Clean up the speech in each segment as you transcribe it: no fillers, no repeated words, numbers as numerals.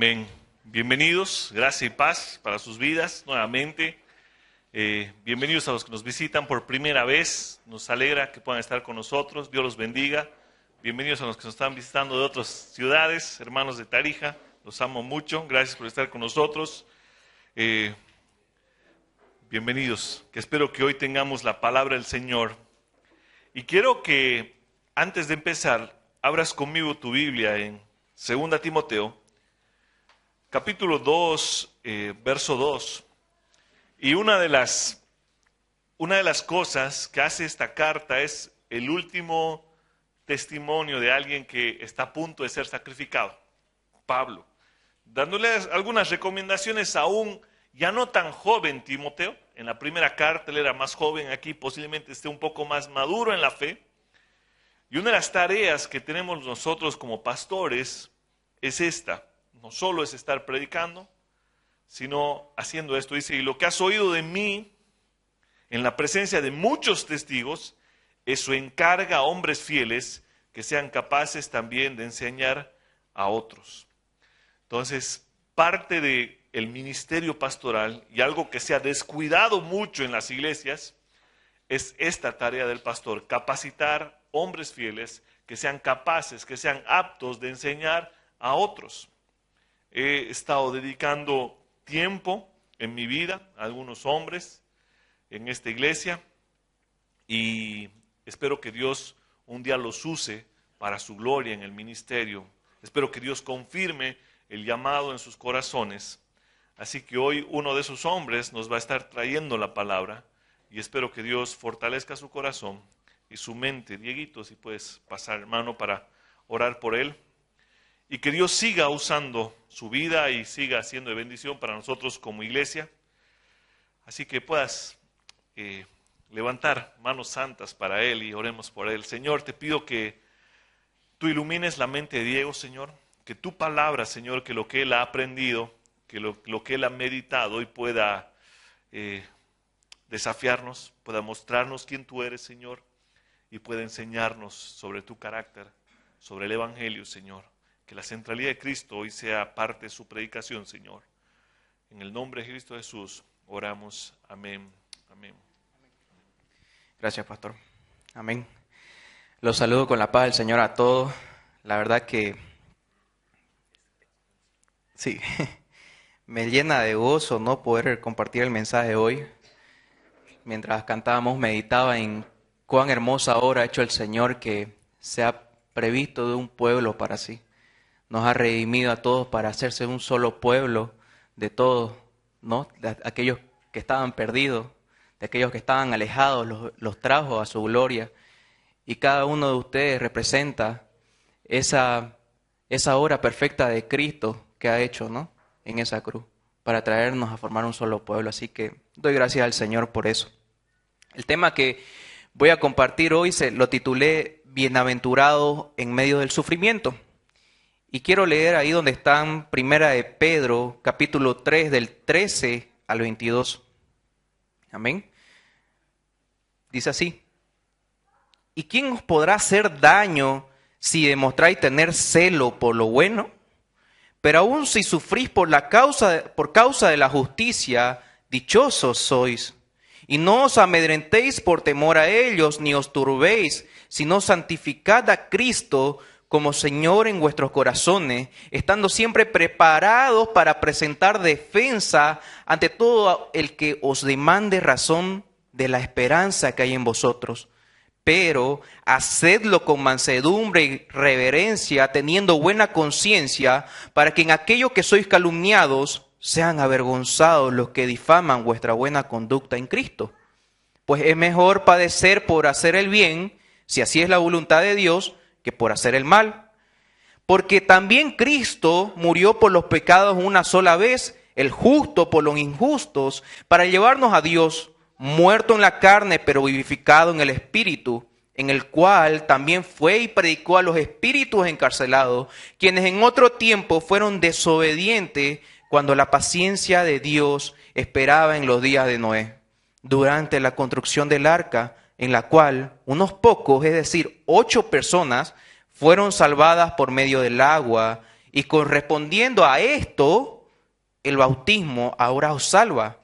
Amén. Bienvenidos, gracia y paz para sus vidas nuevamente. Bienvenidos a los que nos visitan por primera vez. Nos alegra que puedan estar con nosotros. Dios los bendiga. Bienvenidos a los que nos están visitando de otras ciudades, hermanos de Tarija. Los amo mucho. Gracias por estar con nosotros. Bienvenidos. Que espero que hoy tengamos la palabra del Señor. Y quiero que antes de empezar, abras conmigo tu Biblia en 2 Timoteo. Capítulo 2, verso 2, y una de las cosas que hace esta carta es el último testimonio de alguien que está a punto de ser sacrificado, Pablo, dándole algunas recomendaciones a un ya no tan joven Timoteo. En la primera carta él era más joven, aquí posiblemente esté un poco más maduro en la fe, y una de las tareas que tenemos nosotros como pastores es esta. No solo es estar predicando, sino haciendo esto. Dice, y lo que has oído de mí en la presencia de muchos testigos, eso encarga a hombres fieles que sean capaces también de enseñar a otros. Entonces, parte del ministerio pastoral y algo que se ha descuidado mucho en las iglesias es esta tarea del pastor, capacitar hombres fieles que sean capaces, que sean aptos de enseñar a otros. He estado dedicando tiempo en mi vida a algunos hombres en esta iglesia y espero que Dios un día los use para su gloria en el ministerio. Espero que Dios confirme el llamado en sus corazones. Así que hoy uno de esos hombres nos va a estar trayendo la palabra y espero que Dios fortalezca su corazón y su mente. Dieguito, si puedes pasar, hermano, para orar por él. Y que Dios siga usando su vida y siga siendo de bendición para nosotros como iglesia. Así que puedas levantar manos santas para Él y oremos por Él. Señor, te pido que tú ilumines la mente de Diego, Señor. Que tu palabra, Señor, que lo que Él ha aprendido, que lo que Él ha meditado hoy pueda desafiarnos, pueda mostrarnos quién tú eres, Señor. Y pueda enseñarnos sobre tu carácter, sobre el Evangelio, Señor. Que la centralidad de Cristo hoy sea parte de su predicación, Señor. En el nombre de Cristo Jesús oramos. Amén. Amén. Gracias, pastor. Amén. Los saludo con la paz del Señor a todos. La verdad que sí, me llena de gozo no poder compartir el mensaje hoy. Mientras cantábamos, meditaba en cuán hermosa obra ha hecho el Señor que se ha previsto de un pueblo para sí. Nos ha redimido a todos para hacerse un solo pueblo de todos, ¿no? De aquellos que estaban perdidos, de aquellos que estaban alejados, los trajo a su gloria. Y cada uno de ustedes representa esa obra perfecta de Cristo que ha hecho, ¿no? En esa cruz, para traernos a formar un solo pueblo. Así que doy gracias al Señor por eso. El tema que voy a compartir hoy lo titulé Bienaventurados en medio del sufrimiento. Y quiero leer ahí donde están Primera de Pedro, capítulo 3, del 13 al 22. Amén. Dice así. ¿Y quién os podrá hacer daño si demostráis tener celo por lo bueno? Pero aún si sufrís por causa de la justicia, dichosos sois. Y no os amedrentéis por temor a ellos, ni os turbéis, sino santificad a Cristo como Señor en vuestros corazones, estando siempre preparados para presentar defensa ante todo el que os demande razón de la esperanza que hay en vosotros. Pero hacedlo con mansedumbre y reverencia, teniendo buena conciencia, para que en aquello que sois calumniados sean avergonzados los que difaman vuestra buena conducta en Cristo. Pues es mejor padecer por hacer el bien, si así es la voluntad de Dios, que por hacer el mal. Porque también Cristo murió por los pecados una sola vez, el justo por los injustos, para llevarnos a Dios, muerto en la carne, pero vivificado en el Espíritu, en el cual también fue y predicó a los espíritus encarcelados, quienes en otro tiempo fueron desobedientes cuando la paciencia de Dios esperaba en los días de Noé, durante la construcción del arca, en la cual unos pocos, es decir, 8 personas, fueron salvadas por medio del agua, Y correspondiendo a esto, el bautismo ahora os salva,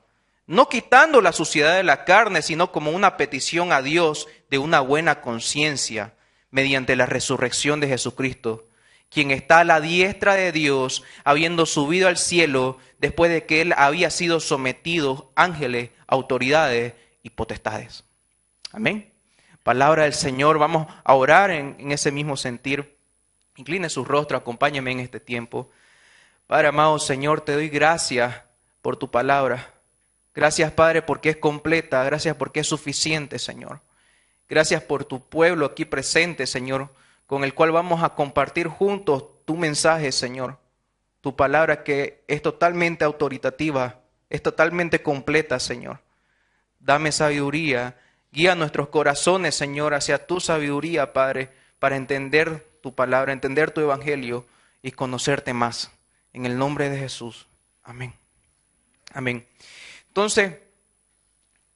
no quitando la suciedad de la carne, sino como una petición a Dios de una buena conciencia mediante la resurrección de Jesucristo, quien está a la diestra de Dios, habiendo subido al cielo después de que él había sido sometido a ángeles, autoridades y potestades. Amén. Palabra del Señor. Vamos a orar en ese mismo sentir. Incline su rostro, acompáñame en este tiempo. Padre amado Señor, te doy gracias por tu palabra. Gracias, Padre, porque es completa. Gracias porque es suficiente, Señor. Gracias por tu pueblo aquí presente, Señor, con el cual vamos a compartir juntos tu mensaje, Señor. Tu palabra que es totalmente autoritativa, es totalmente completa, Señor. Dame sabiduría. Guía nuestros corazones, Señor, hacia tu sabiduría, Padre, para entender tu palabra, entender tu evangelio y conocerte más. En el nombre de Jesús. Amén. Amén. Entonces,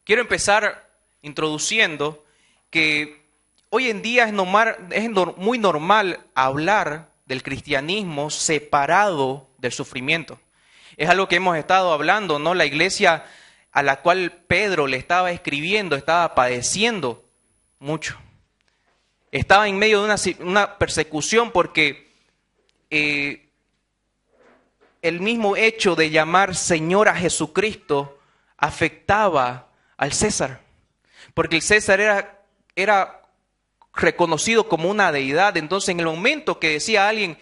quiero empezar introduciendo que hoy en día es muy normal hablar del cristianismo separado del sufrimiento. Es algo que hemos estado hablando, ¿no? La iglesia a la cual Pedro le estaba escribiendo estaba padeciendo mucho. Estaba en medio de una persecución porque el mismo hecho de llamar Señor a Jesucristo afectaba al César. Porque el César era reconocido como una deidad. Entonces, en el momento que decía alguien,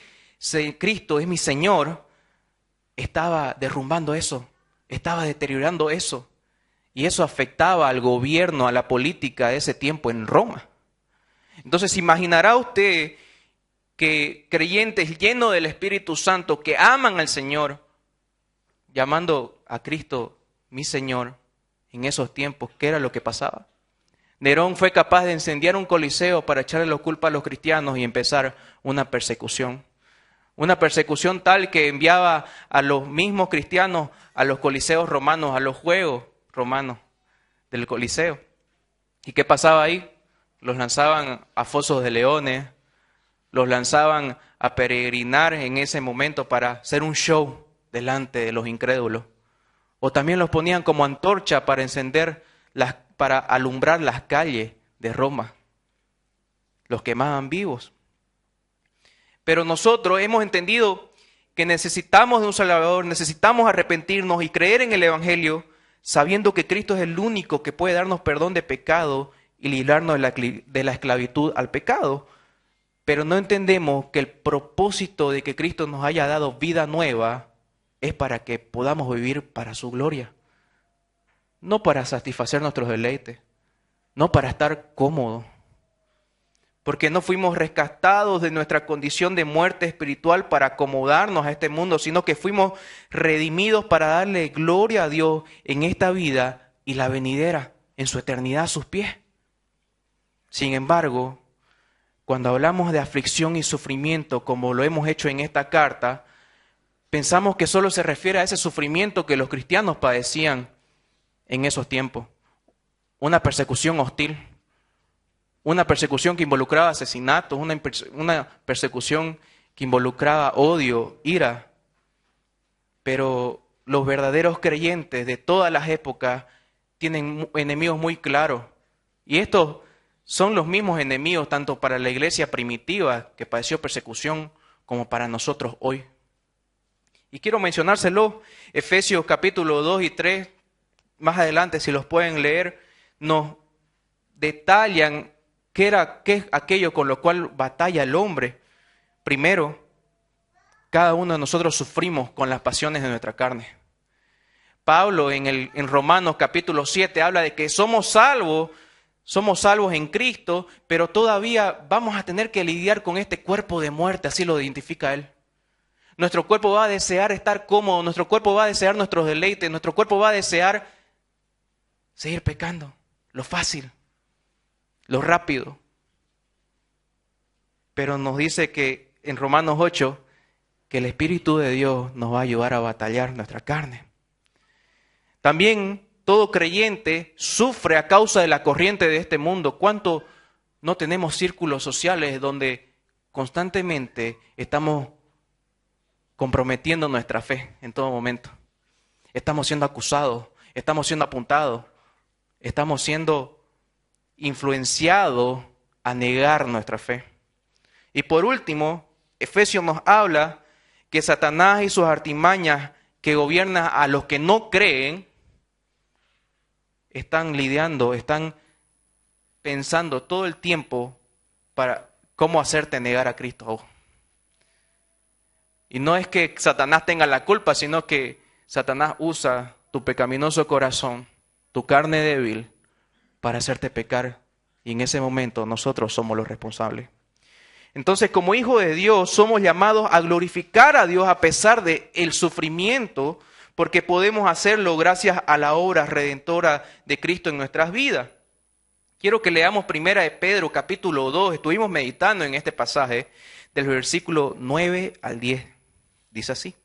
Cristo es mi Señor, estaba derrumbando eso, estaba deteriorando eso. Y eso afectaba al gobierno, a la política de ese tiempo en Roma. Entonces, imaginará usted que creyentes llenos del Espíritu Santo, que aman al Señor, llamando a Cristo mi Señor, en esos tiempos, ¿qué era lo que pasaba? Nerón fue capaz de incendiar un coliseo para echarle la culpa a los cristianos y empezar una persecución. Una persecución tal que enviaba a los mismos cristianos a los coliseos romanos, a los juegos romanos del coliseo. ¿Y qué pasaba ahí? Los lanzaban a fosos de leones, los lanzaban a peregrinar en ese momento para hacer un show delante de los incrédulos. O también los ponían como antorcha para para alumbrar las calles de Roma. Los quemaban vivos. Pero nosotros hemos entendido que necesitamos de un Salvador, necesitamos arrepentirnos y creer en el Evangelio, sabiendo que Cristo es el único que puede darnos perdón de pecado y librarnos de la esclavitud al pecado. Pero no entendemos que el propósito de que Cristo nos haya dado vida nueva es para que podamos vivir para su gloria. No para satisfacer nuestros deleites, no para estar cómodos. Porque no fuimos rescatados de nuestra condición de muerte espiritual para acomodarnos a este mundo, sino que fuimos redimidos para darle gloria a Dios en esta vida y la venidera, en su eternidad a sus pies. Sin embargo, cuando hablamos de aflicción y sufrimiento, como lo hemos hecho en esta carta, pensamos que solo se refiere a ese sufrimiento que los cristianos padecían en esos tiempos. Una persecución hostil, una persecución que involucraba asesinatos, una persecución que involucraba odio, ira. Pero los verdaderos creyentes de todas las épocas tienen enemigos muy claros. Y estos son los mismos enemigos tanto para la iglesia primitiva que padeció persecución como para nosotros hoy. Y quiero mencionárselo, Efesios capítulo 2 y 3, más adelante si los pueden leer, nos detallan qué es aquello con lo cual batalla el hombre. Primero, cada uno de nosotros sufrimos con las pasiones de nuestra carne. Pablo en Romanos capítulo 7 habla de que somos salvos en Cristo, pero todavía vamos a tener que lidiar con este cuerpo de muerte, así lo identifica él. Nuestro cuerpo va a desear estar cómodo, nuestro cuerpo va a desear nuestros deleites, nuestro cuerpo va a desear seguir pecando, lo fácil, lo rápido. Pero nos dice que en Romanos 8, que el Espíritu de Dios nos va a ayudar a batallar nuestra carne. También todo creyente sufre a causa de la corriente de este mundo. ¿Cuánto no tenemos círculos sociales donde constantemente estamos comprometiendo nuestra fe en todo momento. Estamos siendo acusados, estamos siendo apuntados, estamos siendo influenciados a negar nuestra fe. Y por último, Efesios nos habla que Satanás y sus artimañas que gobiernan a los que no creen, están lidiando, están pensando todo el tiempo para cómo hacerte negar a Cristo. Y no es que Satanás tenga la culpa, sino que Satanás usa tu pecaminoso corazón, tu carne débil, para hacerte pecar. Y en ese momento nosotros somos los responsables. Entonces, como hijos de Dios, somos llamados a glorificar a Dios a pesar del sufrimiento, porque podemos hacerlo gracias a la obra redentora de Cristo en nuestras vidas. Quiero que leamos 1 de Pedro, capítulo 2. Estuvimos meditando en este pasaje, del versículo 9 al 10. Dice así: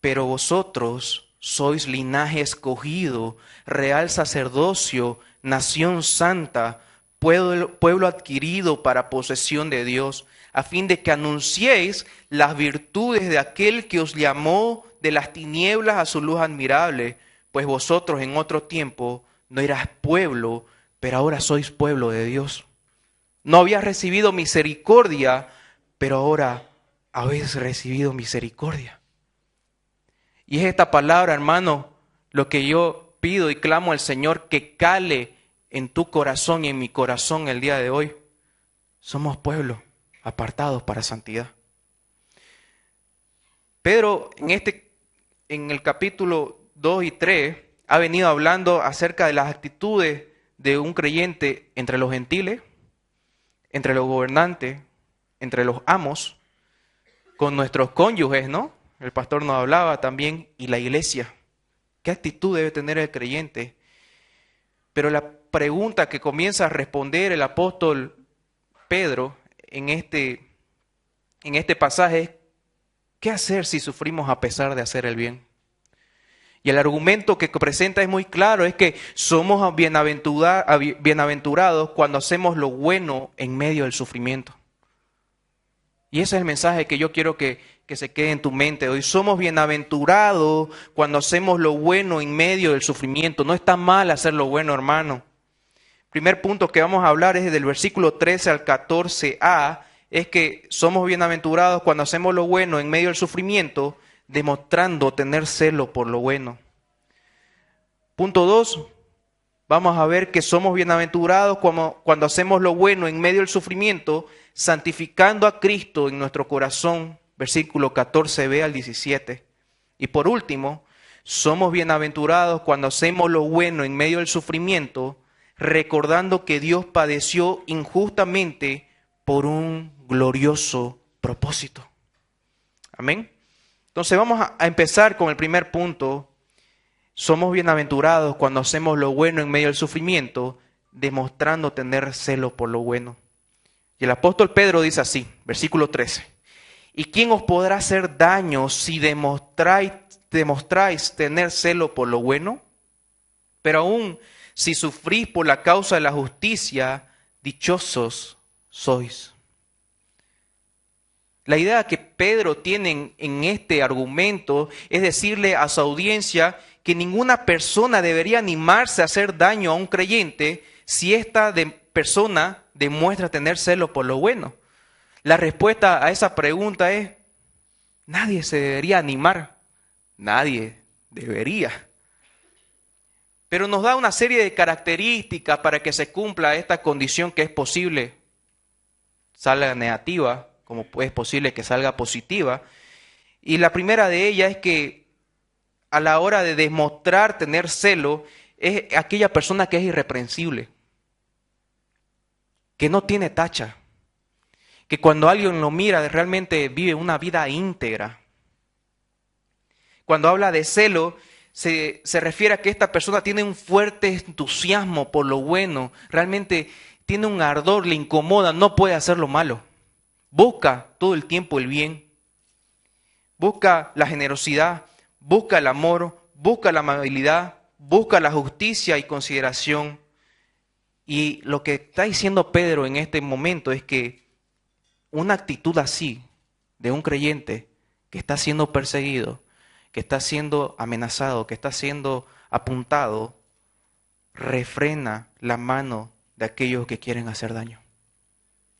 pero vosotros sois linaje escogido, real sacerdocio, nación santa, pueblo adquirido para posesión de Dios, a fin de que anunciéis las virtudes de aquel que os llamó de las tinieblas a su luz admirable, pues vosotros en otro tiempo no eras pueblo, pero ahora sois pueblo de Dios. No habías recibido misericordia, pero ahora habéis recibido misericordia. Y es esta palabra, hermano, lo que yo pido y clamo al Señor que cale en tu corazón y en mi corazón el día de hoy. Somos pueblo apartados para santidad. Pedro en el capítulo 2 y 3 ha venido hablando acerca de las actitudes de un creyente entre los gentiles, entre los gobernantes, entre los amos, con nuestros cónyuges, ¿no? El pastor nos hablaba también, y la iglesia. ¿Qué actitud debe tener el creyente? Pero la pregunta que comienza a responder el apóstol Pedro en este pasaje es: ¿qué hacer si sufrimos a pesar de hacer el bien? Y el argumento que presenta es muy claro, es que somos bienaventurados cuando hacemos lo bueno en medio del sufrimiento. Y ese es el mensaje que yo quiero que se quede en tu mente hoy. Somos bienaventurados cuando hacemos lo bueno en medio del sufrimiento. No está mal hacer lo bueno, hermano. Primer punto que vamos a hablar es del versículo 13 al 14a, es que somos bienaventurados cuando hacemos lo bueno en medio del sufrimiento, demostrando tener celo por lo bueno. Punto 2, vamos a ver que somos bienaventurados cuando hacemos lo bueno en medio del sufrimiento, santificando a Cristo en nuestro corazón, versículo 14b al 17. Y por último, somos bienaventurados cuando hacemos lo bueno en medio del sufrimiento, recordando que Dios padeció injustamente por un glorioso propósito. Amén. Entonces vamos a empezar con el primer punto. Somos bienaventurados cuando hacemos lo bueno en medio del sufrimiento, demostrando tener celo por lo bueno. Y el apóstol Pedro dice así, versículo 13. ¿Y quién os podrá hacer daño si demostráis tener celo por lo bueno? Pero aún si sufrís por la causa de la justicia, dichosos sois. La idea que Pedro tiene en este argumento es decirle a su audiencia que ninguna persona debería animarse a hacer daño a un creyente si esta persona demuestra tener celo por lo bueno. La respuesta a esa pregunta es: nadie se debería animar. Nadie debería. Pero nos da una serie de características para que se cumpla esta condición, que es posible salga negativa, como es posible que salga positiva. Y la primera de ellas es que a la hora de demostrar tener celo, es aquella persona que es irreprensible, que no tiene tacha, que cuando alguien lo mira realmente vive una vida íntegra. Cuando habla de celo, se refiere a que esta persona tiene un fuerte entusiasmo por lo bueno, realmente tiene un ardor, le incomoda, no puede hacer lo malo. Busca todo el tiempo el bien, busca la generosidad, busca el amor, busca la amabilidad, busca la justicia y consideración. Y lo que está diciendo Pedro en este momento es que una actitud así de un creyente que está siendo perseguido, que está siendo amenazado, que está siendo apuntado, refrena la mano de aquellos que quieren hacer daño.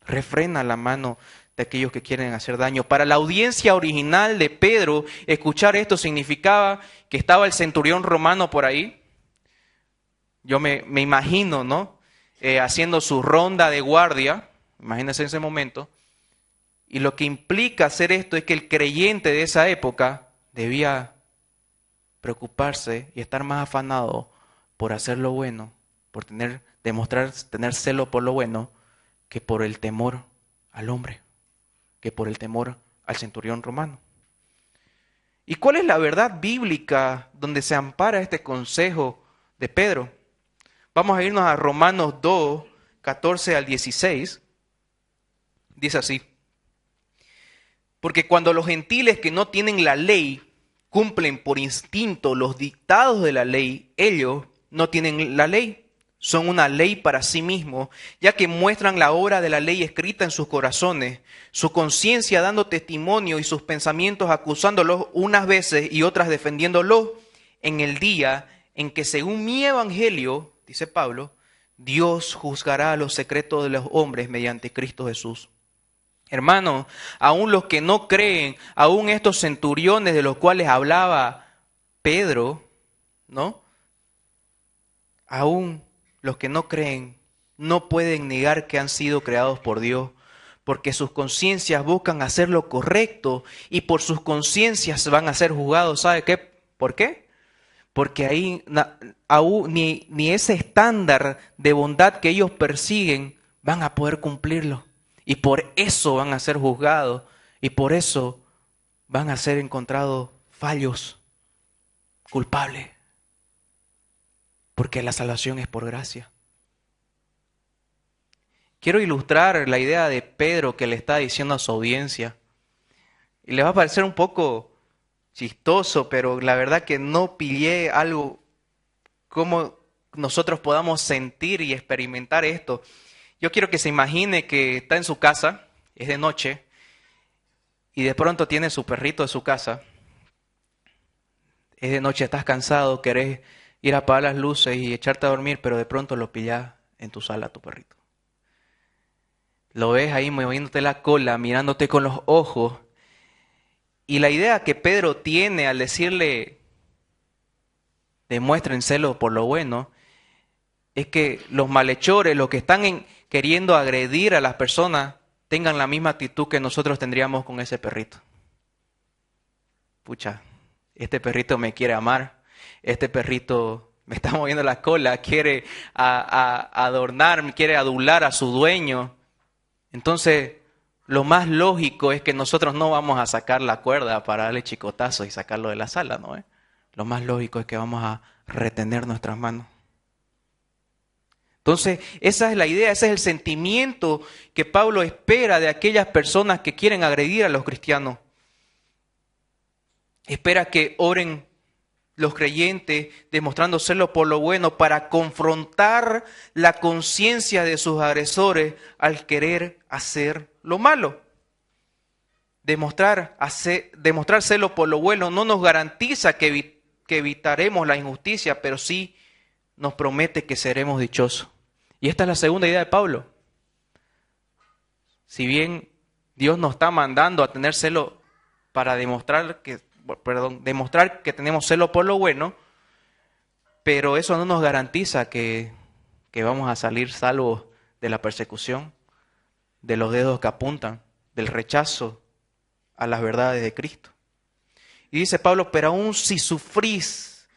Refrena la mano de aquellos que quieren hacer daño. Para la audiencia original de Pedro, escuchar esto significaba que estaba el centurión romano por ahí. Yo me imagino, ¿no? Haciendo su ronda de guardia, imagínense en ese momento. Y lo que implica hacer esto es que el creyente de esa época debía preocuparse y estar más afanado por hacer lo bueno, por tener celo por lo bueno, que por el temor al hombre, que por el temor al centurión romano. ¿Y cuál es la verdad bíblica donde se ampara este consejo de Pedro? Vamos a irnos a Romanos 2, 14 al 16. Dice así: porque cuando los gentiles que no tienen la ley cumplen por instinto los dictados de la ley, ellos no tienen la ley. Son una ley para sí mismos, ya que muestran la obra de la ley escrita en sus corazones, su conciencia dando testimonio y sus pensamientos acusándolos unas veces y otras defendiéndolos en el día en que, según mi evangelio, dice Pablo, Dios juzgará los secretos de los hombres mediante Cristo Jesús. Hermanos, aún los que no creen, aún estos centuriones de los cuales hablaba Pedro, ¿no? Aún los que no creen no pueden negar que han sido creados por Dios, porque sus conciencias buscan hacer lo correcto y por sus conciencias van a ser juzgados. ¿Sabe qué? ¿Por qué? Porque ahí aún ni ese estándar de bondad que ellos persiguen van a poder cumplirlo. Y por eso van a ser juzgados y por eso van a ser encontrados fallos, culpables. Porque la salvación es por gracia. Quiero ilustrar la idea de Pedro que le está diciendo a su audiencia. Y le va a parecer un poco chistoso, pero la verdad que no pillé algo como nosotros podamos sentir y experimentar esto. Yo quiero que se imagine que está en su casa, es de noche, y de pronto tiene su perrito en su casa. Es de noche, estás cansado, querés ir a apagar las luces y echarte a dormir, pero de pronto lo pillás en tu sala, tu perrito. Lo ves ahí moviéndote la cola, mirándote con los ojos. Y la idea que Pedro tiene al decirle, demuestren celo por lo bueno, es que los malhechores, los que están queriendo agredir a las personas, tengan la misma actitud que nosotros tendríamos con ese perrito. Pucha, este perrito me quiere amar, este perrito me está moviendo la cola, quiere adornar, quiere adular a su dueño. Entonces, lo más lógico es que nosotros no vamos a sacar la cuerda para darle chicotazos y sacarlo de la sala, ¿no? Lo más lógico es que vamos a retener nuestras manos. Entonces, esa es la idea, ese es el sentimiento que Pablo espera de aquellas personas que quieren agredir a los cristianos. Espera que oren los creyentes, demostrando celo por lo bueno, para confrontar la conciencia de sus agresores al querer hacer lo malo. Demostrar celo por lo bueno no nos garantiza que evitaremos la injusticia, pero sí nos promete que seremos dichosos. Y esta es la segunda idea de Pablo. Si bien Dios nos está mandando a tener celo para demostrar que tenemos celo por lo bueno, pero eso no nos garantiza que vamos a salir salvos de la persecución, de los dedos que apuntan, del rechazo a las verdades de Cristo. Y dice Pablo, pero aún si sufrís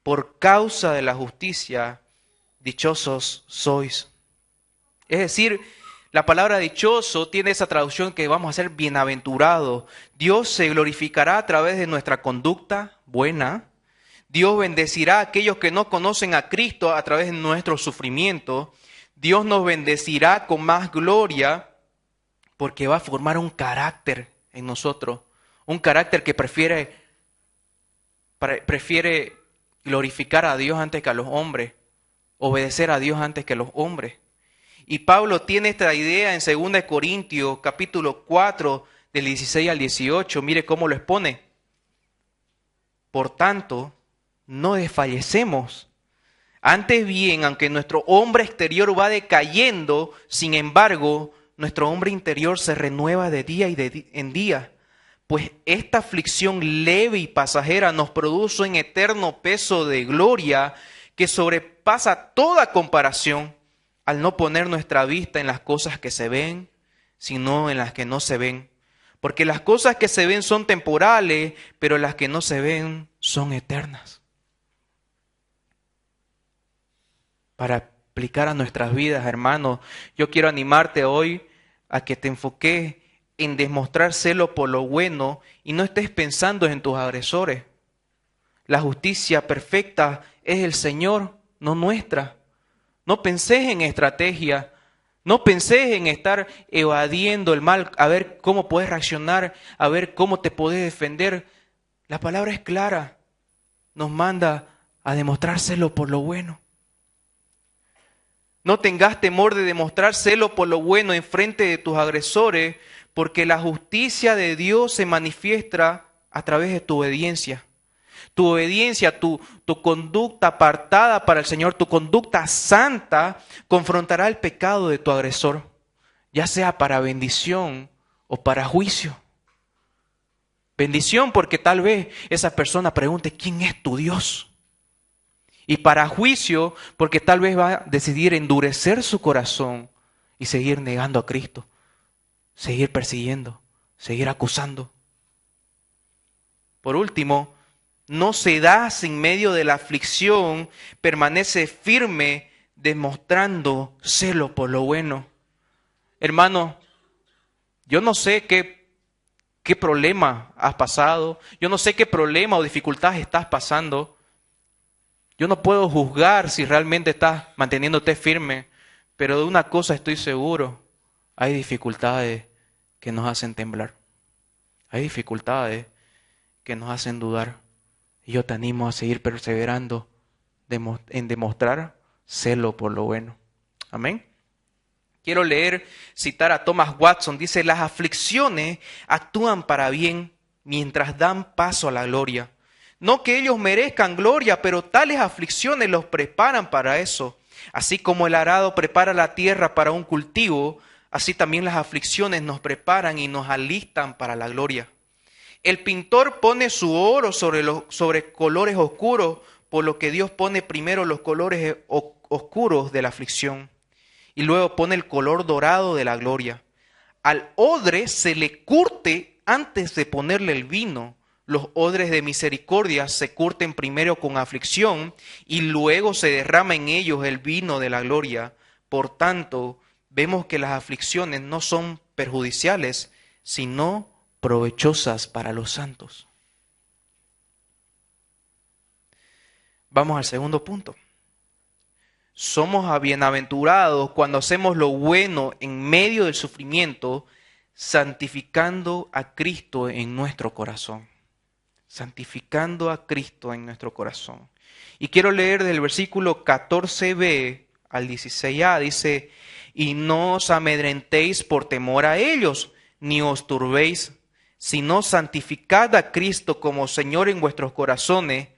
por causa de la justicia, dichosos sois. Es decir, la palabra dichoso tiene esa traducción que vamos a ser bienaventurados. Dios se glorificará a través de nuestra conducta buena. Dios bendecirá a aquellos que no conocen a Cristo a través de nuestro sufrimiento. Dios nos bendecirá con más gloria porque va a formar un carácter en nosotros. Un carácter que prefiere glorificar a Dios antes que a los hombres. Obedecer a Dios antes que a los hombres. Y Pablo tiene esta idea en 2 Corintios capítulo 4 del 16 al 18, mire cómo lo expone. Por tanto, no desfallecemos. Antes bien, aunque nuestro hombre exterior va decayendo, sin embargo, nuestro hombre interior se renueva de día en día. Pues esta aflicción leve y pasajera nos produce un eterno peso de gloria que sobrepasa toda comparación al no poner nuestra vista en las cosas que se ven, sino en las que no se ven. Porque las cosas que se ven son temporales, pero las que no se ven son eternas. Para aplicar a nuestras vidas, hermanos, yo quiero animarte hoy a que te enfoques en demostrar celo por lo bueno y no estés pensando en tus agresores. La justicia perfecta es el Señor, no nuestra. No pensés en estrategia, no pensés en estar evadiendo el mal, a ver cómo puedes reaccionar, a ver cómo te podés defender. La palabra es clara, nos manda a demostrar celo por lo bueno. No tengas temor de demostrar celo por lo bueno en frente de tus agresores, porque la justicia de Dios se manifiesta a través de tu obediencia. Tu obediencia, tu conducta apartada para el Señor, tu conducta santa, confrontará el pecado de tu agresor, ya sea para bendición o para juicio. Bendición porque tal vez esa persona pregunte, ¿quién es tu Dios? Y para juicio porque tal vez va a decidir endurecer su corazón y seguir negando a Cristo, seguir persiguiendo, seguir acusando. Por último, no cedas en medio de la aflicción, permanece firme demostrando celo por lo bueno. Hermano, yo no sé qué problema has pasado, yo no sé qué problema o dificultad estás pasando. Yo no puedo juzgar si realmente estás manteniéndote firme, pero de una cosa estoy seguro, hay dificultades que nos hacen temblar. Hay dificultades que nos hacen dudar. Y yo te animo a seguir perseverando en demostrar celo por lo bueno. Amén. Quiero citar a Thomas Watson. Dice, las aflicciones actúan para bien mientras dan paso a la gloria. No que ellos merezcan gloria, pero tales aflicciones los preparan para eso. Así como el arado prepara la tierra para un cultivo, así también las aflicciones nos preparan y nos alistan para la gloria. El pintor pone su oro sobre colores oscuros, por lo que Dios pone primero los colores oscuros de la aflicción y luego pone el color dorado de la gloria. Al odre se le curte antes de ponerle el vino. Los odres de misericordia se curten primero con aflicción y luego se derrama en ellos el vino de la gloria. Por tanto, vemos que las aflicciones no son perjudiciales, sino provechosas para los santos. Vamos al segundo punto. Somos bienaventurados cuando hacemos lo bueno en medio del sufrimiento, santificando a Cristo en nuestro corazón. Santificando a Cristo en nuestro corazón. Y quiero leer del versículo 14b al 16a, dice, y no os amedrentéis por temor a ellos, ni os turbéis, sino santificad a Cristo como Señor en vuestros corazones,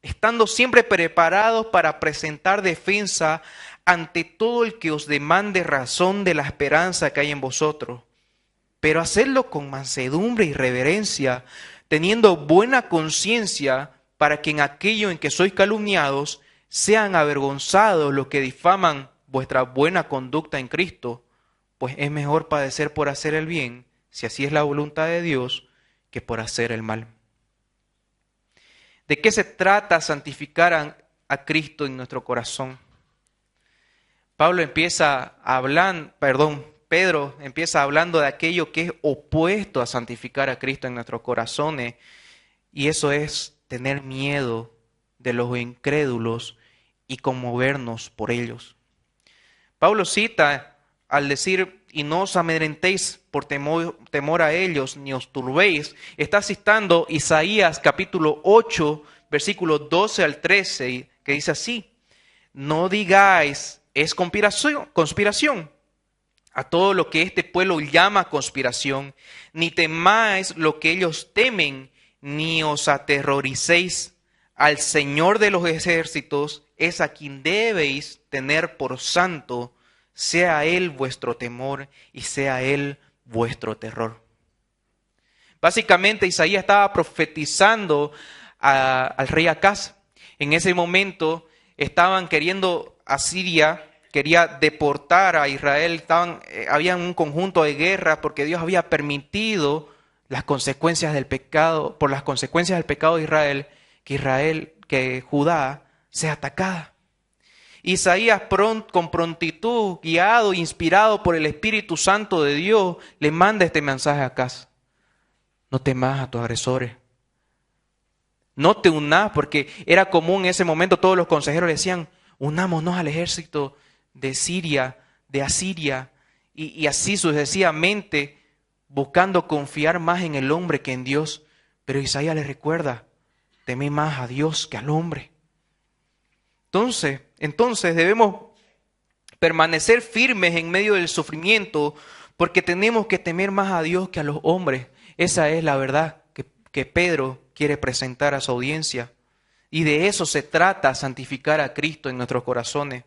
estando siempre preparados para presentar defensa ante todo el que os demande razón de la esperanza que hay en vosotros. Pero hacedlo con mansedumbre y reverencia, teniendo buena conciencia, para que en aquello en que sois calumniados sean avergonzados los que difaman vuestra buena conducta en Cristo, pues es mejor padecer por hacer el bien, si así es la voluntad de Dios, que por hacer el mal. ¿De qué se trata santificar a Cristo en nuestro corazón? Pedro empieza hablando de aquello que es opuesto a santificar a Cristo en nuestros corazones, y eso es tener miedo de los incrédulos y conmovernos por ellos. Pablo cita al decir, y no os amedrentéis por temor a ellos, ni os turbéis, está citando Isaías capítulo 8, versículos 12 al 13, que dice así, no digáis, es conspiración, a todo lo que este pueblo llama conspiración, ni temáis lo que ellos temen, ni os aterroricéis. Al Señor de los ejércitos es a quien debéis tener por santo, sea Él vuestro temor y sea Él vuestro terror. Básicamente Isaías estaba profetizando al rey Acaz. En ese momento estaban queriendo, Asiria quería deportar a Israel, había un conjunto de guerra porque Dios había permitido las consecuencias del pecado, por las consecuencias del pecado de Israel, que Judá sea atacada. Isaías con prontitud, guiado, inspirado por el Espíritu Santo de Dios, le manda este mensaje a Acaz. No temas a tus agresores. No te unás, porque era común en ese momento, todos los consejeros le decían, unámonos al ejército de Siria, de Asiria, y así sucesivamente, buscando confiar más en el hombre que en Dios. Pero Isaías les recuerda, temed más a Dios que al hombre. Entonces debemos permanecer firmes en medio del sufrimiento, porque tenemos que temer más a Dios que a los hombres. Esa es la verdad que Pedro quiere presentar a su audiencia. Y de eso se trata, santificar a Cristo en nuestros corazones.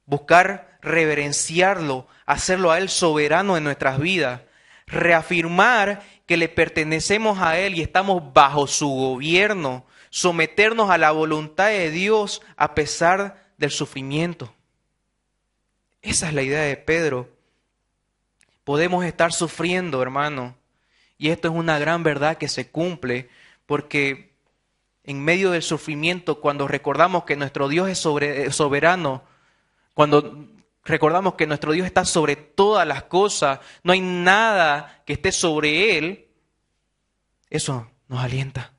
Buscar reverenciarlo, hacerlo a Él soberano en nuestras vidas. Reafirmar que le pertenecemos a Él y estamos bajo su gobierno. Someternos a la voluntad de Dios a pesar del sufrimiento. Esa es la idea de Pedro. Podemos estar sufriendo, hermano. Y esto es una gran verdad que se cumple, porque en medio del sufrimiento, cuando recordamos que nuestro Dios es soberano, cuando recordamos que nuestro Dios está sobre todas las cosas, no hay nada que esté sobre Él, eso nos alienta,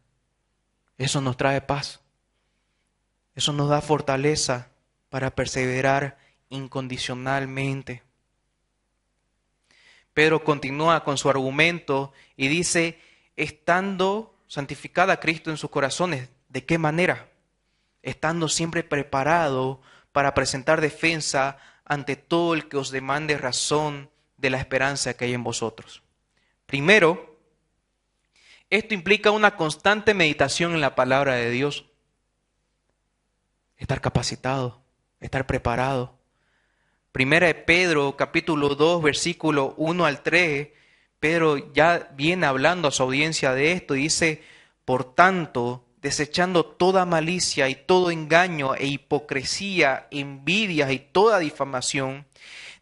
eso nos trae paz, eso nos da fortaleza para perseverar incondicionalmente. Pedro continúa con su argumento y dice, estando santificada a Cristo en sus corazones, ¿de qué manera? Estando siempre preparado para presentar defensa ante todo el que os demande razón de la esperanza que hay en vosotros. Primero, esto implica una constante meditación en la palabra de Dios. Estar capacitado, estar preparado. Primera de Pedro, capítulo 2, versículo 1 al 3, Pedro ya viene hablando a su audiencia de esto y dice, por tanto, desechando toda malicia y todo engaño e hipocresía, envidias y toda difamación,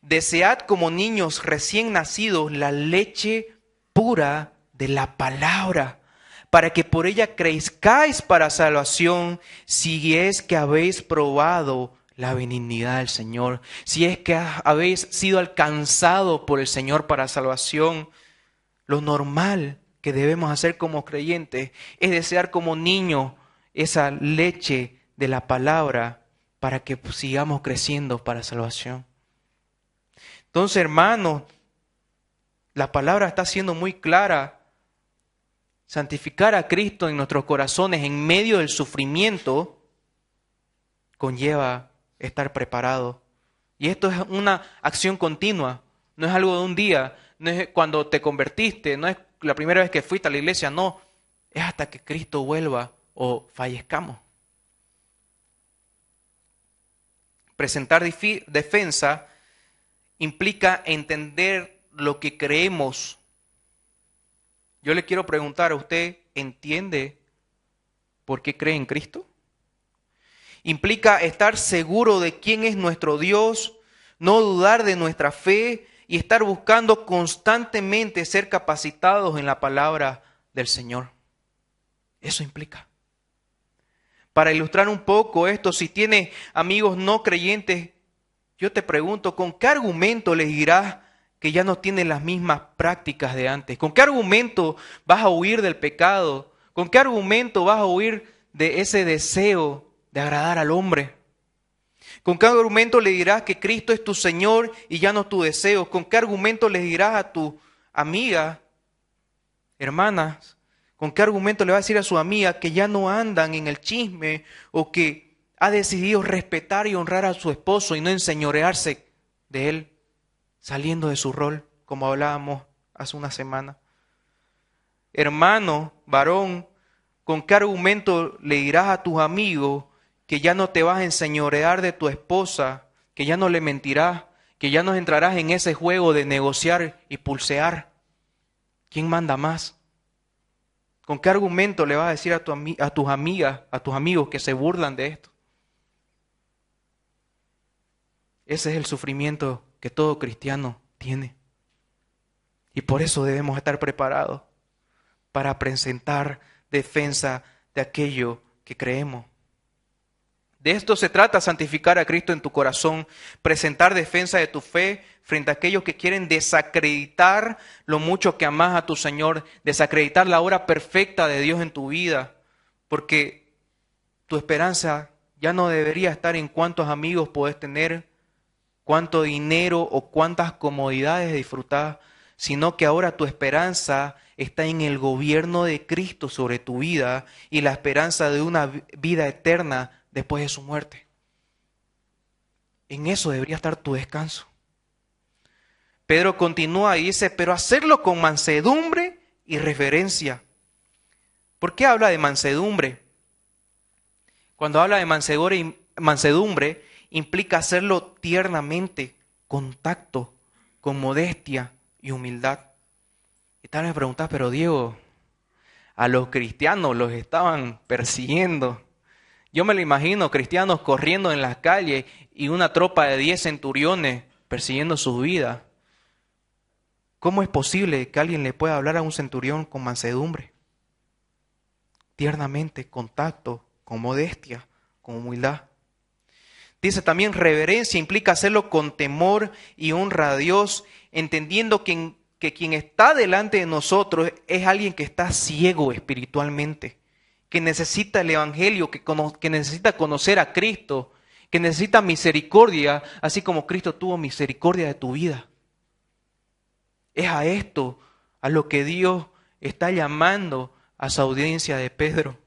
desead como niños recién nacidos la leche pura de la palabra, para que por ella crezcáis para salvación, si es que habéis probado la benignidad del Señor, si es que habéis sido alcanzado por el Señor para salvación. Lo normal que debemos hacer como creyentes es desear como niños esa leche de la palabra para que sigamos creciendo para salvación. Entonces, hermanos, la palabra está siendo muy clara. Santificar a Cristo en nuestros corazones en medio del sufrimiento conlleva estar preparado. Y esto es una acción continua, no es algo de un día, no es cuando te convertiste, no es la primera vez que fuiste a la iglesia, no, es hasta que Cristo vuelva o fallezcamos. Presentar defensa implica entender lo que creemos. Yo le quiero preguntar a usted, ¿entiende por qué cree en Cristo? Implica estar seguro de quién es nuestro Dios, no dudar de nuestra fe y estar buscando constantemente ser capacitados en la palabra del Señor. Eso implica. Para ilustrar un poco esto, si tienes amigos no creyentes, yo te pregunto, ¿con qué argumento les dirás que ya no tienen las mismas prácticas de antes? ¿Con qué argumento vas a huir del pecado? ¿Con qué argumento vas a huir de ese deseo de agradar al hombre? ¿Con qué argumento le dirás que Cristo es tu Señor y ya no tu deseo? ¿Con qué argumento le dirás a tu amiga, hermanas? ¿Con qué argumento le va a decir a su amiga que ya no andan en el chisme o que ha decidido respetar y honrar a su esposo y no enseñorearse de él? saliendo de su rol, como hablábamos hace una semana. Hermano, varón, ¿con qué argumento le dirás a tus amigos que ya no te vas a enseñorear de tu esposa, que ya no le mentirás, que ya no entrarás en ese juego de negociar y pulsear? ¿Quién manda más? ¿Con qué argumento le vas a decir a tus amigas, a tus amigos que se burlan de esto? Ese es el sufrimiento que todo cristiano tiene. Y por eso debemos estar preparados para presentar defensa de aquello que creemos. De esto se trata, santificar a Cristo en tu corazón, presentar defensa de tu fe frente a aquellos que quieren desacreditar lo mucho que amas a tu Señor, desacreditar la obra perfecta de Dios en tu vida, porque tu esperanza ya no debería estar en cuántos amigos puedes tener, cuánto dinero o cuántas comodidades disfrutar, sino que ahora tu esperanza está en el gobierno de Cristo sobre tu vida y la esperanza de una vida eterna después de su muerte. En eso debería estar tu descanso. Pedro continúa y dice, pero hacerlo con mansedumbre y reverencia. ¿Por qué habla de mansedumbre? Cuando habla de mansedumbre, implica hacerlo tiernamente, con tacto, con modestia y humildad. Y tal vez me preguntas, pero Diego, a los cristianos los estaban persiguiendo. Yo me lo imagino, cristianos corriendo en las calles y una tropa de 10 centuriones persiguiendo su vida. ¿Cómo es posible que alguien le pueda hablar a un centurión con mansedumbre? Tiernamente, con tacto, con modestia, con humildad. Dice también reverencia, implica hacerlo con temor y honra a Dios, entendiendo que quien está delante de nosotros es alguien que está ciego espiritualmente, que necesita el Evangelio, que necesita conocer a Cristo, que necesita misericordia, así como Cristo tuvo misericordia de tu vida. Es a esto a lo que Dios está llamando a su audiencia de Pedro.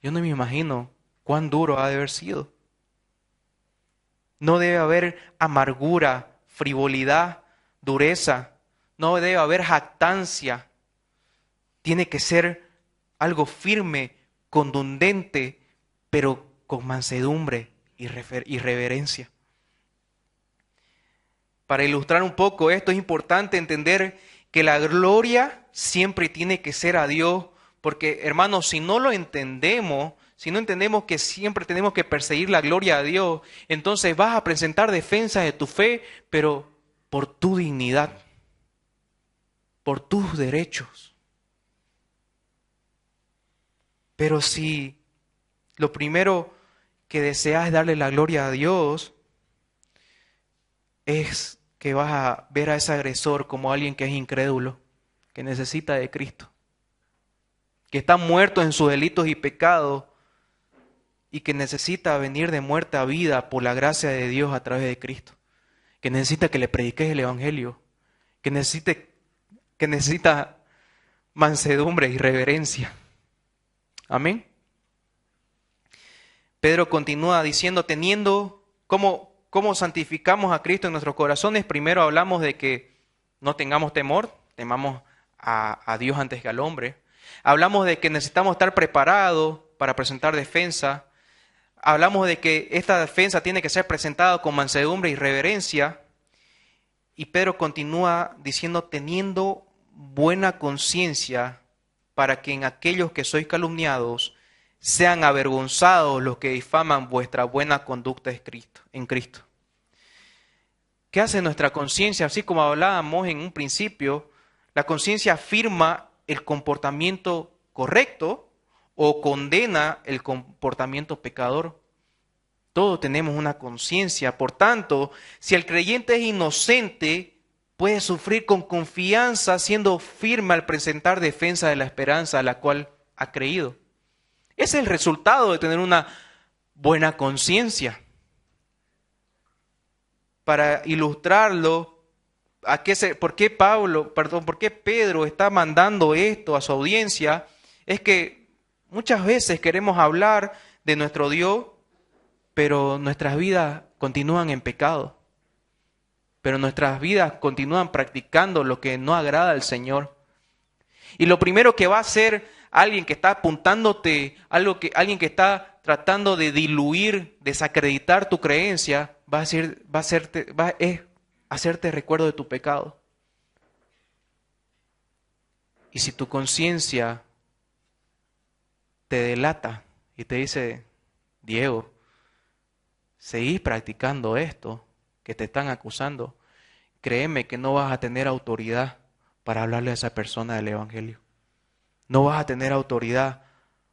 Yo no me imagino cuán duro ha de haber sido. No debe haber amargura, frivolidad, dureza. No debe haber jactancia. Tiene que ser algo firme, contundente, pero con mansedumbre y reverencia. Para ilustrar un poco esto, es importante entender que la gloria siempre tiene que ser a Dios, porque hermanos, si no lo entendemos, si no entendemos que siempre tenemos que perseguir la gloria a Dios, entonces vas a presentar defensa de tu fe, pero por tu dignidad, por tus derechos. Pero si lo primero que deseas es darle la gloria a Dios, es que vas a ver a ese agresor como alguien que es incrédulo, que necesita de Cristo, que está muerto en sus delitos y pecados y que necesita venir de muerte a vida por la gracia de Dios a través de Cristo, que necesita que le prediques el Evangelio, que necesita mansedumbre y reverencia. Amén. Pedro continúa diciendo, ¿Cómo santificamos a Cristo en nuestros corazones? Primero hablamos de que no tengamos temor, temamos a Dios antes que al hombre. Hablamos de que necesitamos estar preparados para presentar defensa. Hablamos de que esta defensa tiene que ser presentada con mansedumbre y reverencia. Y Pedro continúa diciendo, teniendo buena conciencia para que en aquellos que sois calumniados sean avergonzados los que difaman vuestra buena conducta en Cristo. ¿Qué hace nuestra conciencia? Así como hablábamos en un principio, la conciencia afirma el comportamiento correcto o condena el comportamiento pecador. Todos tenemos una conciencia. Por tanto, si el creyente es inocente, puede sufrir con confianza, siendo firme al presentar defensa de la esperanza a la cual ha creído. Ese es el resultado de tener una buena conciencia. Para ilustrarlo, ¿por qué Pedro está mandando esto a su audiencia? Es que muchas veces queremos hablar de nuestro Dios, pero nuestras vidas continúan en pecado. pero nuestras vidas continúan practicando lo que no agrada al Señor. Y lo primero que va a hacer alguien que está apuntándote, alguien que está tratando de diluir, desacreditar tu creencia, es hacerte recuerdo de tu pecado. Y si tu conciencia te delata y te dice, Diego, seguís practicando esto que te están acusando, créeme que no vas a tener autoridad para hablarle a esa persona del Evangelio. No vas a tener autoridad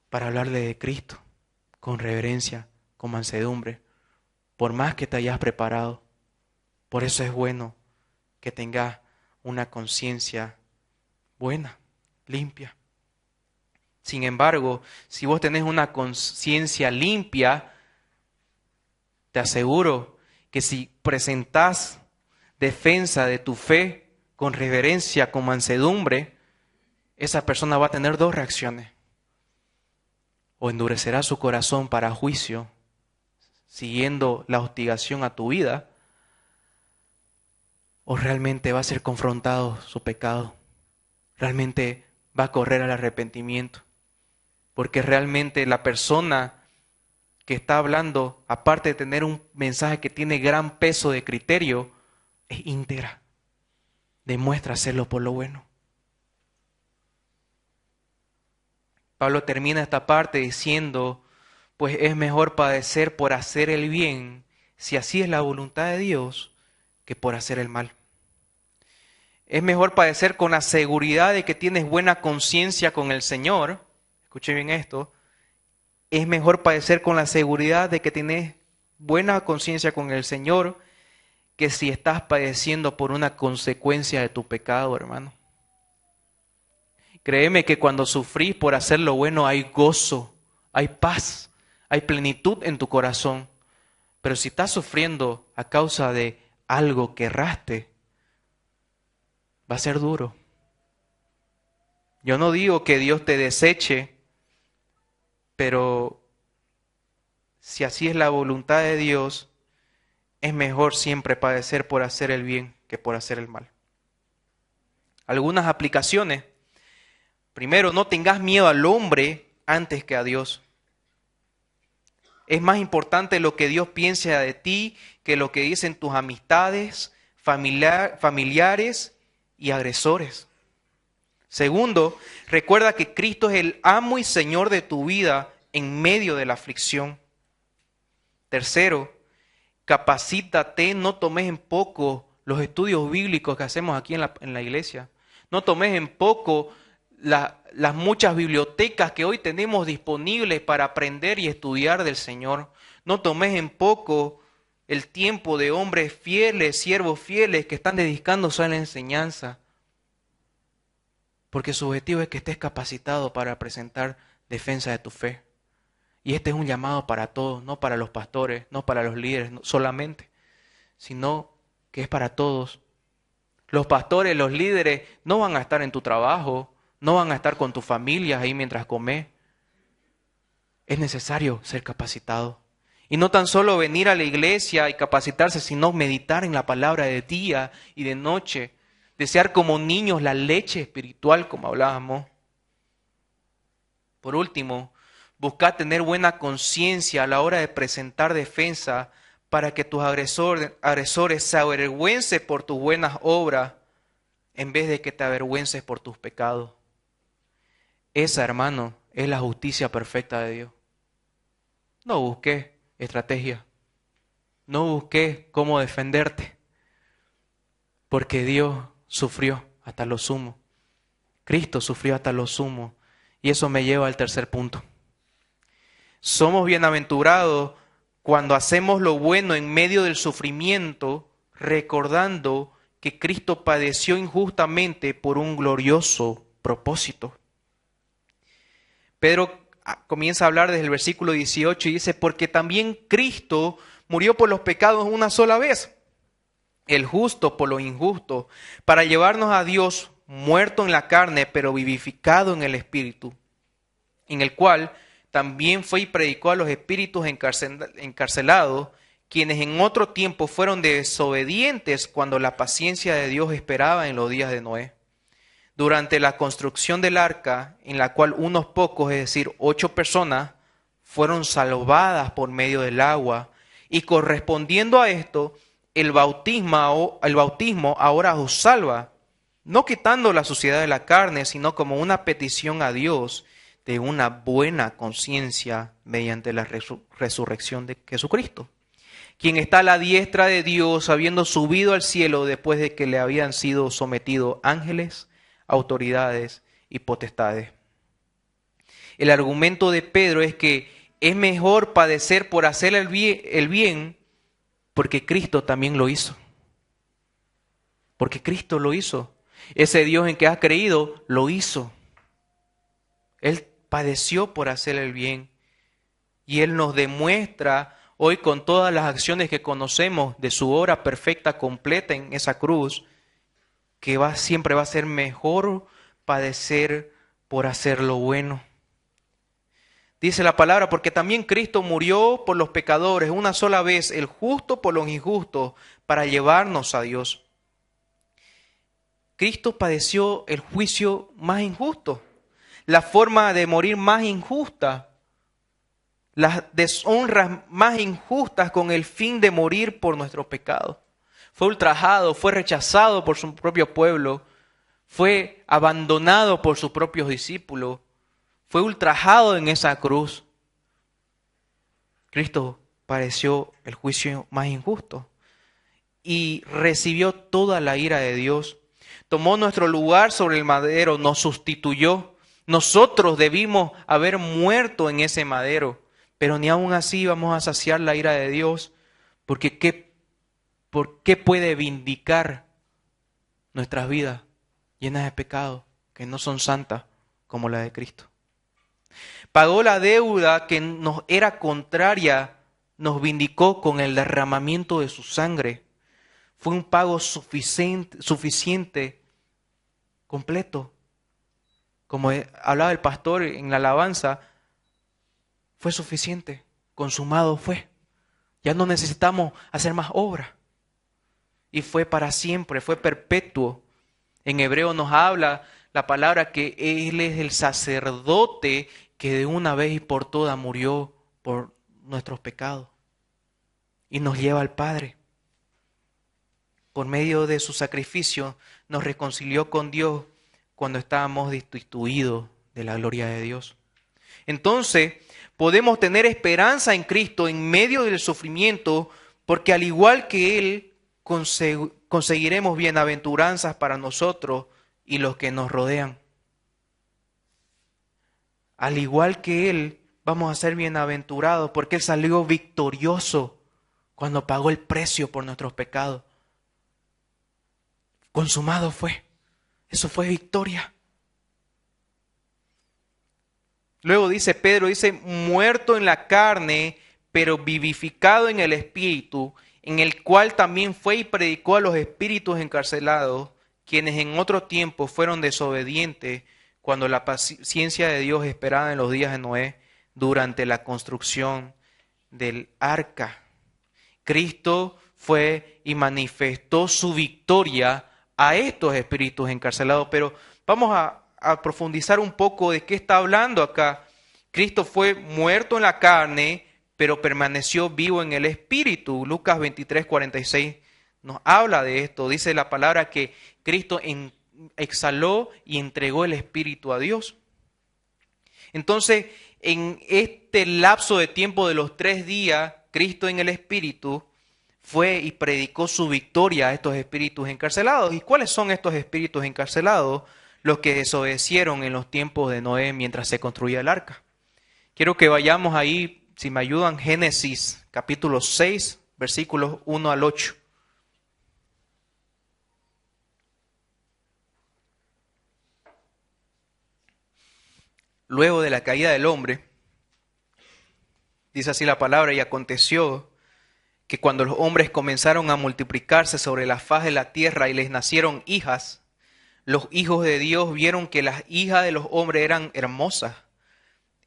para hablarle de Cristo con reverencia, con mansedumbre, por más que te hayas preparado. Por eso es bueno que tengas una conciencia buena, limpia. Sin embargo, si vos tenés una conciencia limpia, te aseguro que si presentás defensa de tu fe con reverencia, con mansedumbre, esa persona va a tener dos reacciones. O endurecerá su corazón para juicio, siguiendo la hostigación a tu vida, o realmente va a ser confrontado su pecado. Realmente va a correr al arrepentimiento. Porque realmente la persona que está hablando, aparte de tener un mensaje que tiene gran peso de criterio, es íntegra. Demuestra hacerlo por lo bueno. Pablo termina esta parte diciendo, pues es mejor padecer por hacer el bien, si así es la voluntad de Dios, que por hacer el mal. Es mejor padecer con la seguridad de que tienes buena conciencia con el Señor. Escuche bien esto. Es mejor padecer con la seguridad de que tienes buena conciencia con el Señor que si estás padeciendo por una consecuencia de tu pecado, hermano. Créeme que cuando sufrís por hacer lo bueno hay gozo, hay paz, hay plenitud en tu corazón. Pero si estás sufriendo a causa de algo que erraste, va a ser duro. Yo no digo que Dios te deseche, pero si así es la voluntad de Dios, es mejor siempre padecer por hacer el bien que por hacer el mal. Algunas aplicaciones. Primero, no tengas miedo al hombre antes que a Dios. Es más importante lo que Dios piense de ti que lo que dicen tus amistades, familiares y agresores. Segundo, recuerda que Cristo es el amo y Señor de tu vida en medio de la aflicción. Tercero, capacítate, no tomes en poco los estudios bíblicos que hacemos aquí en la iglesia. No tomes en poco las muchas bibliotecas que hoy tenemos disponibles para aprender y estudiar del Señor. No tomes en poco el tiempo de hombres fieles, siervos fieles que están dedicándose a la enseñanza. Porque su objetivo es que estés capacitado para presentar defensa de tu fe. Y este es un llamado para todos, no para los pastores, no para los líderes solamente, sino que es para todos. Los pastores, los líderes no van a estar en tu trabajo, no van a estar con tu familia ahí mientras comes. Es necesario ser capacitado. Y no tan solo venir a la iglesia y capacitarse, sino meditar en la palabra de día y de noche. Desear como niños la leche espiritual, como hablábamos. Por último, busca tener buena conciencia a la hora de presentar defensa para que tus agresores se avergüencen por tus buenas obras en vez de que te avergüences por tus pecados. Esa, hermano, es la justicia perfecta de Dios. No busques estrategia. No busques cómo defenderte. Porque Dios sufrió hasta lo sumo. Cristo sufrió hasta lo sumo. Y eso me lleva al tercer punto. Somos bienaventurados cuando hacemos lo bueno en medio del sufrimiento, recordando que Cristo padeció injustamente por un glorioso propósito. Pedro comienza a hablar desde el versículo 18 y dice, porque también Cristo murió por los pecados una sola vez, el justo por los injustos, para llevarnos a Dios muerto en la carne, pero vivificado en el Espíritu, en el cual también fue y predicó a los espíritus encarcelados, quienes en otro tiempo fueron desobedientes cuando la paciencia de Dios esperaba en los días de Noé. Durante la construcción del arca, en la cual unos pocos, es decir, 8 personas, fueron salvadas por medio del agua, y correspondiendo a esto, el bautismo ahora os salva, no quitando la suciedad de la carne, sino como una petición a Dios de una buena conciencia mediante la resurrección de Jesucristo, quien está a la diestra de Dios, habiendo subido al cielo después de que le habían sido sometidos ángeles, autoridades y potestades. El argumento de Pedro es que es mejor padecer por hacer el bien porque Cristo también lo hizo. Porque Cristo lo hizo. Ese Dios en que has creído lo hizo. Él padeció por hacer el bien. Y Él nos demuestra hoy con todas las acciones que conocemos de su obra perfecta, completa en esa cruz, que siempre va a ser mejor padecer por hacer lo bueno. Dice la palabra, porque también Cristo murió por los pecadores una sola vez, el justo por los injustos, para llevarnos a Dios. Cristo padeció el juicio más injusto, la forma de morir más injusta, las deshonras más injustas con el fin de morir por nuestros pecados. Fue ultrajado, fue rechazado por su propio pueblo, fue abandonado por sus propios discípulos, fue ultrajado en esa cruz. Cristo padeció el juicio más injusto y recibió toda la ira de Dios. Tomó nuestro lugar sobre el madero, nos sustituyó. Nosotros debimos haber muerto en ese madero, pero ni aun así vamos a saciar la ira de Dios, porque ¿por qué puede vindicar nuestras vidas llenas de pecado, que no son santas como la de Cristo? Pagó la deuda que nos era contraria, nos vindicó con el derramamiento de su sangre. Fue un pago suficiente, completo. Como hablaba el pastor en la alabanza, fue suficiente, consumado fue. Ya no necesitamos hacer más obra. Y fue para siempre, fue perpetuo. En hebreo nos habla la palabra que Él es el sacerdote que de una vez y por todas murió por nuestros pecados y nos lleva al Padre. Por medio de su sacrificio nos reconcilió con Dios cuando estábamos destituidos de la gloria de Dios. Entonces, podemos tener esperanza en Cristo en medio del sufrimiento, porque al igual que Él, conseguiremos bienaventuranzas para nosotros y los que nos rodean. Al igual que Él, vamos a ser bienaventurados porque Él salió victorioso cuando pagó el precio por nuestros pecados. Consumado fue. Eso fue victoria. Luego dice Pedro, muerto en la carne, pero vivificado en el Espíritu, en el cual también fue y predicó a los espíritus encarcelados, quienes en otro tiempo fueron desobedientes, cuando la paciencia de Dios esperaba en los días de Noé, durante la construcción del arca. Cristo fue y manifestó su victoria a estos espíritus encarcelados, pero vamos a profundizar un poco de qué está hablando acá. Cristo fue muerto en la carne, pero permaneció vivo en el Espíritu. Lucas 23:46 nos habla de esto. Dice la palabra que Cristo exhaló y entregó el Espíritu a Dios. Entonces, en este lapso de tiempo de los 3 días, Cristo en el Espíritu fue y predicó su victoria a estos espíritus encarcelados. ¿Y cuáles son estos espíritus encarcelados? Los que desobedecieron en los tiempos de Noé mientras se construía el arca. Quiero que vayamos ahí, si me ayudan, Génesis capítulo 6, versículos 1 al 8. Luego de la caída del hombre, dice así la palabra, y aconteció que cuando los hombres comenzaron a multiplicarse sobre la faz de la tierra y les nacieron hijas, los hijos de Dios vieron que las hijas de los hombres eran hermosas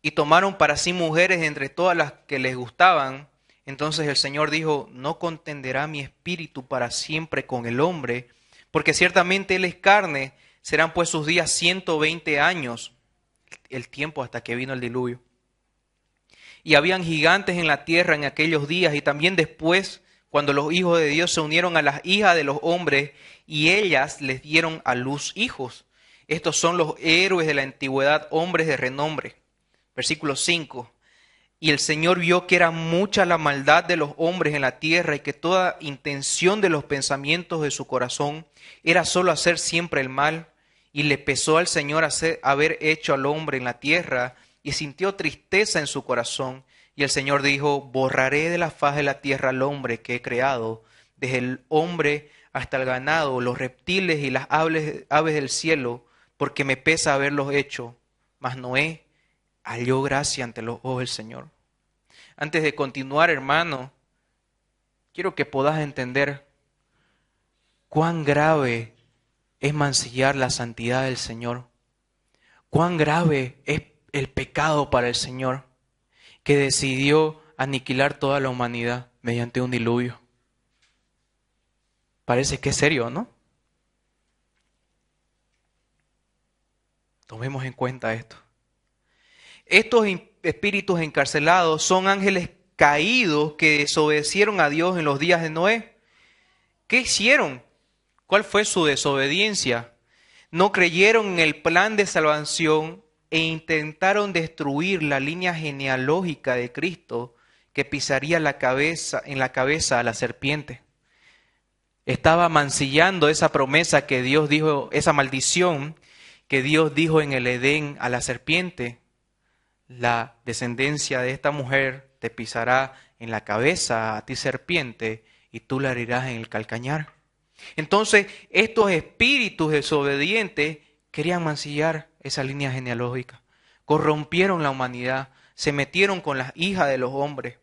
y tomaron para sí mujeres entre todas las que les gustaban, Entonces el Señor dijo, no contenderá mi espíritu para siempre con el hombre, porque ciertamente él es carne, serán pues sus días 120 años, el tiempo hasta que vino el diluvio. Y habían gigantes en la tierra en aquellos días, y también después, cuando los hijos de Dios se unieron a las hijas de los hombres, y ellas les dieron a luz hijos. Estos son los héroes de la antigüedad, hombres de renombre. Versículo 5. Y el Señor vio que era mucha la maldad de los hombres en la tierra, y que toda intención de los pensamientos de su corazón era solo hacer siempre el mal. Y le pesó al Señor haber hecho al hombre en la tierra, y sintió tristeza en su corazón. Y el Señor dijo, borraré de la faz de la tierra al hombre que he creado, desde el hombre hasta el ganado, los reptiles y las aves del cielo, porque me pesa haberlos hecho. Mas Noé halló gracia ante los ojos del Señor. Antes de continuar, hermano, quiero que puedas entender cuán grave es mancillar la santidad del Señor. Cuán grave es el pecado para el Señor, que decidió aniquilar toda la humanidad mediante un diluvio. Parece que es serio, ¿no? Tomemos en cuenta esto. Estos espíritus encarcelados son ángeles caídos que desobedecieron a Dios en los días de Noé. ¿Qué hicieron? ¿Cuál fue su desobediencia? No creyeron en el plan de salvación e intentaron destruir la línea genealógica de Cristo que pisaría en la cabeza a la serpiente. Estaba mancillando esa promesa que Dios dijo, esa maldición que Dios dijo en el Edén a la serpiente. La descendencia de esta mujer te pisará en la cabeza a ti serpiente y tú la herirás en el calcañar. Entonces estos espíritus desobedientes querían mancillar esa línea genealógica. Corrompieron la humanidad, se metieron con las hijas de los hombres.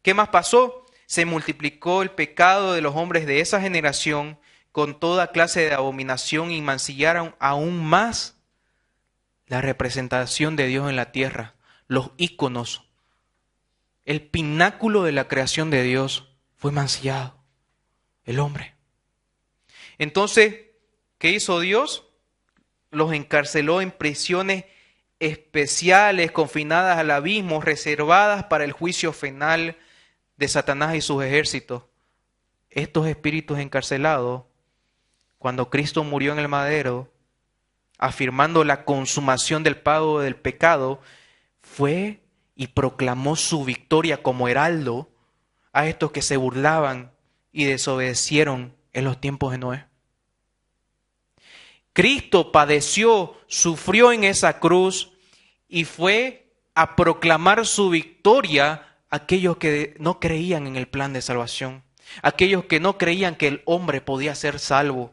¿Qué más pasó? Se multiplicó el pecado de los hombres de esa generación con toda clase de abominación y mancillaron aún más la representación de Dios en la tierra, los íconos. El pináculo de la creación de Dios fue mancillado, el hombre. Entonces, ¿qué hizo Dios? Los encarceló en prisiones especiales, confinadas al abismo, reservadas para el juicio final de Satanás y sus ejércitos. Estos espíritus encarcelados, cuando Cristo murió en el madero, afirmando la consumación del pago del pecado, fue y proclamó su victoria como heraldo a estos que se burlaban y desobedecieron en los tiempos de Noé. Cristo padeció, sufrió en esa cruz y fue a proclamar su victoria a aquellos que no creían en el plan de salvación, aquellos que no creían que el hombre podía ser salvo.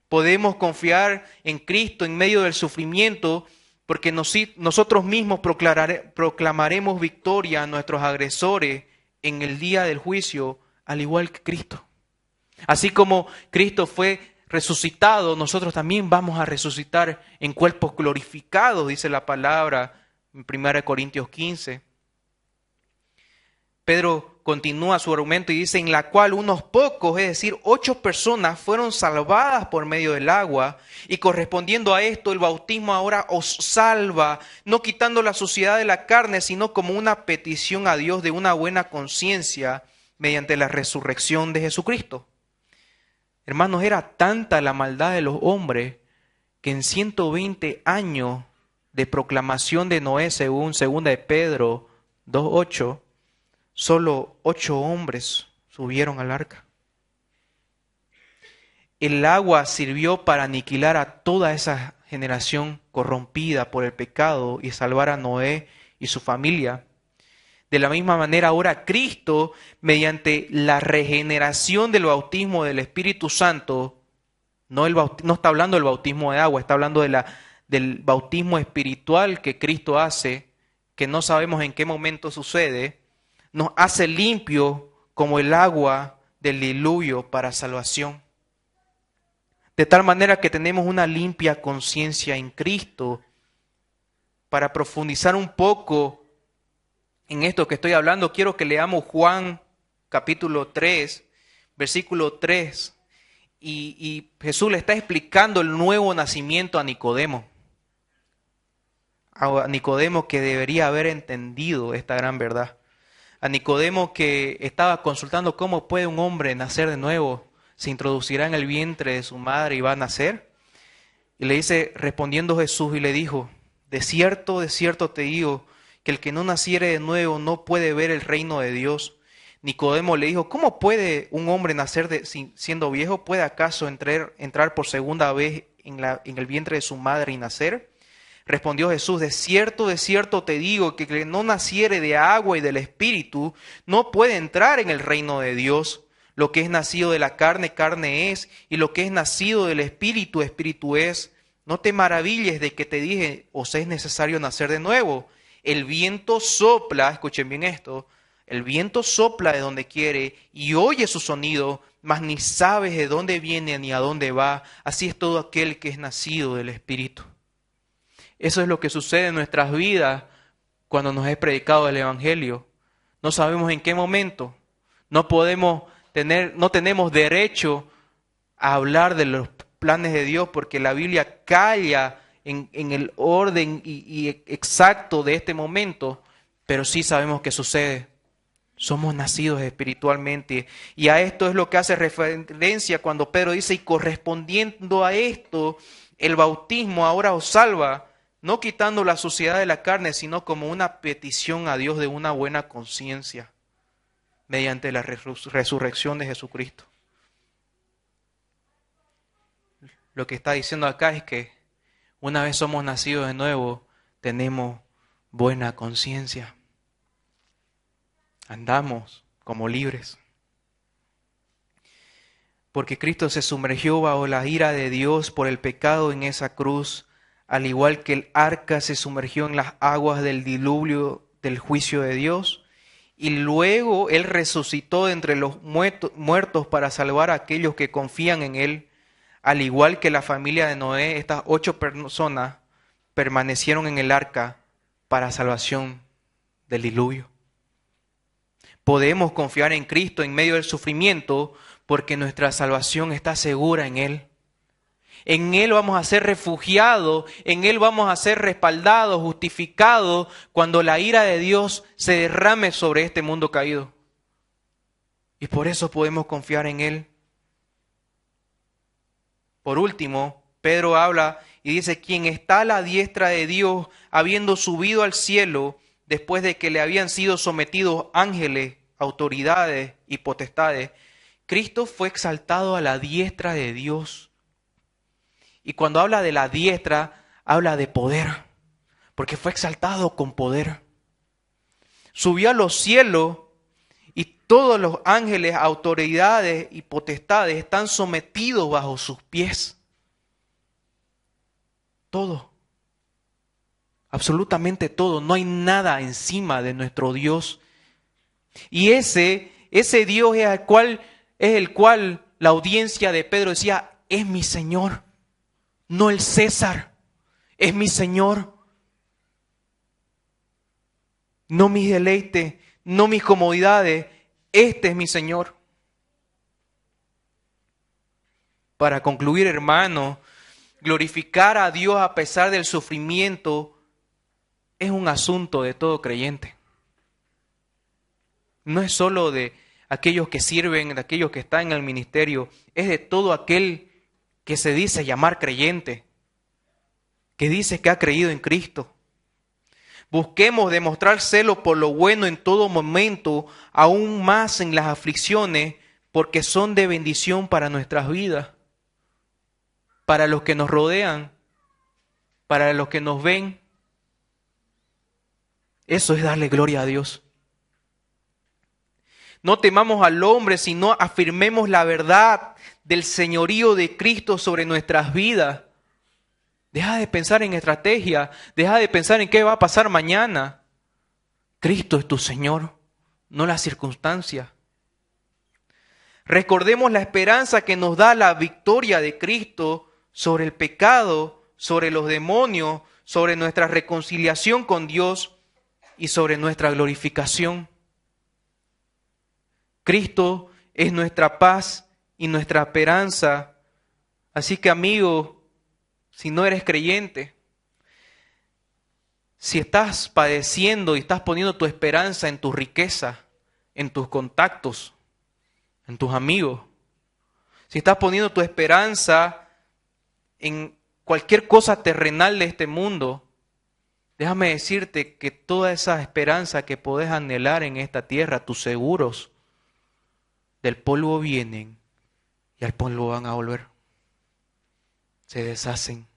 Podemos confiar en Cristo en medio del sufrimiento porque nosotros mismos proclamaremos victoria a nuestros agresores en el día del juicio, al igual que Cristo. Así como Cristo fue resucitado, nosotros también vamos a resucitar en cuerpos glorificados, dice la palabra en 1 Corintios 15. Pedro continúa su argumento y dice, en la cual unos pocos, es decir, 8 personas fueron salvadas por medio del agua, y correspondiendo a esto el bautismo ahora os salva, no quitando la suciedad de la carne, sino como una petición a Dios de una buena conciencia mediante la resurrección de Jesucristo. Hermanos, era tanta la maldad de los hombres que en 120 años de proclamación de Noé, según 2 de Pedro 2:8, solo 8 hombres subieron al arca. El agua sirvió para aniquilar a toda esa generación corrompida por el pecado y salvar a Noé y su familia. De la misma manera, ahora Cristo, mediante la regeneración del bautismo del Espíritu Santo, no está hablando del bautismo de agua, está hablando del bautismo espiritual que Cristo hace, que no sabemos en qué momento sucede, nos hace limpio como el agua del diluvio para salvación. De tal manera que tenemos una limpia conciencia en Cristo. Para profundizar un poco en esto que estoy hablando, quiero que leamos Juan capítulo 3, versículo 3. Y Jesús le está explicando el nuevo nacimiento a Nicodemo. A Nicodemo que debería haber entendido esta gran verdad. A Nicodemo que estaba consultando cómo puede un hombre nacer de nuevo. Se introducirá en el vientre de su madre y va a nacer. Y le dice, respondiendo Jesús, y le dijo, de cierto te digo, que el que no naciere de nuevo no puede ver el reino de Dios. Nicodemo le dijo, ¿cómo puede un hombre nacer siendo viejo? ¿Puede acaso entrar por segunda vez en el vientre de su madre y nacer? Respondió Jesús, de cierto te digo, que el que no naciere de agua y del Espíritu no puede entrar en el reino de Dios. Lo que es nacido de la carne, carne es, y lo que es nacido del Espíritu, Espíritu es. No te maravilles de que te dije, os es necesario nacer de nuevo. El viento sopla, escuchen bien esto, el viento sopla de donde quiere y oye su sonido, mas ni sabes de dónde viene ni a dónde va. Así es todo aquel que es nacido del Espíritu. Eso es lo que sucede en nuestras vidas cuando nos es predicado el Evangelio. No sabemos en qué momento. No tenemos derecho a hablar de los planes de Dios porque la Biblia calla en el orden y exacto de este momento, pero sí sabemos que sucede. Somos nacidos espiritualmente y a esto es lo que hace referencia cuando Pedro dice, y correspondiendo a esto, el bautismo ahora os salva, no quitando la suciedad de la carne, sino como una petición a Dios de una buena conciencia mediante la resurrección de Jesucristo. Lo que está diciendo acá es que una vez somos nacidos de nuevo, tenemos buena conciencia. Andamos como libres. Porque Cristo se sumergió bajo la ira de Dios por el pecado en esa cruz, al igual que el arca se sumergió en las aguas del diluvio del juicio de Dios. Y luego Él resucitó de entre los muertos para salvar a aquellos que confían en Él. Al igual que la familia de Noé, estas 8 personas permanecieron en el arca para salvación del diluvio. Podemos confiar en Cristo en medio del sufrimiento porque nuestra salvación está segura en Él. En Él vamos a ser refugiados, en Él vamos a ser respaldados, justificados cuando la ira de Dios se derrame sobre este mundo caído. Y por eso podemos confiar en Él. Por último, Pedro habla y dice, quien está a la diestra de Dios, habiendo subido al cielo, después de que le habían sido sometidos ángeles, autoridades y potestades, Cristo fue exaltado a la diestra de Dios. Y cuando habla de la diestra, habla de poder, porque fue exaltado con poder. Subió a los cielos y todos los ángeles, autoridades y potestades están sometidos bajo sus pies. Todo. Absolutamente todo. No hay nada encima de nuestro Dios. Y ese Dios es el cual la audiencia de Pedro decía, es mi Señor, no el César, es mi Señor. No mis deleites, no mis comodidades, este es mi Señor. Para concluir, hermano, glorificar a Dios a pesar del sufrimiento es un asunto de todo creyente. No es solo de aquellos que sirven, de aquellos que están en el ministerio, es de todo aquel que se dice llamar creyente, que dice que ha creído en Cristo. Busquemos demostrar celo por lo bueno en todo momento, aún más en las aflicciones, porque son de bendición para nuestras vidas, para los que nos rodean, para los que nos ven. Eso es darle gloria a Dios. No temamos al hombre, sino afirmemos la verdad del señorío de Cristo sobre nuestras vidas. Deja de pensar en estrategia, deja de pensar en qué va a pasar mañana. Cristo es tu Señor, no la circunstancia. Recordemos la esperanza que nos da la victoria de Cristo sobre el pecado, sobre los demonios, sobre nuestra reconciliación con Dios. y sobre nuestra glorificación. Cristo es nuestra paz y nuestra esperanza. Así que, amigo, si no eres creyente, si estás padeciendo y estás poniendo tu esperanza en tu riqueza, en tus contactos, en tus amigos, si estás poniendo tu esperanza en cualquier cosa terrenal de este mundo, déjame decirte que toda esa esperanza que podés anhelar en esta tierra, tus seguros, del polvo vienen y al polvo van a volver. Se deshacen.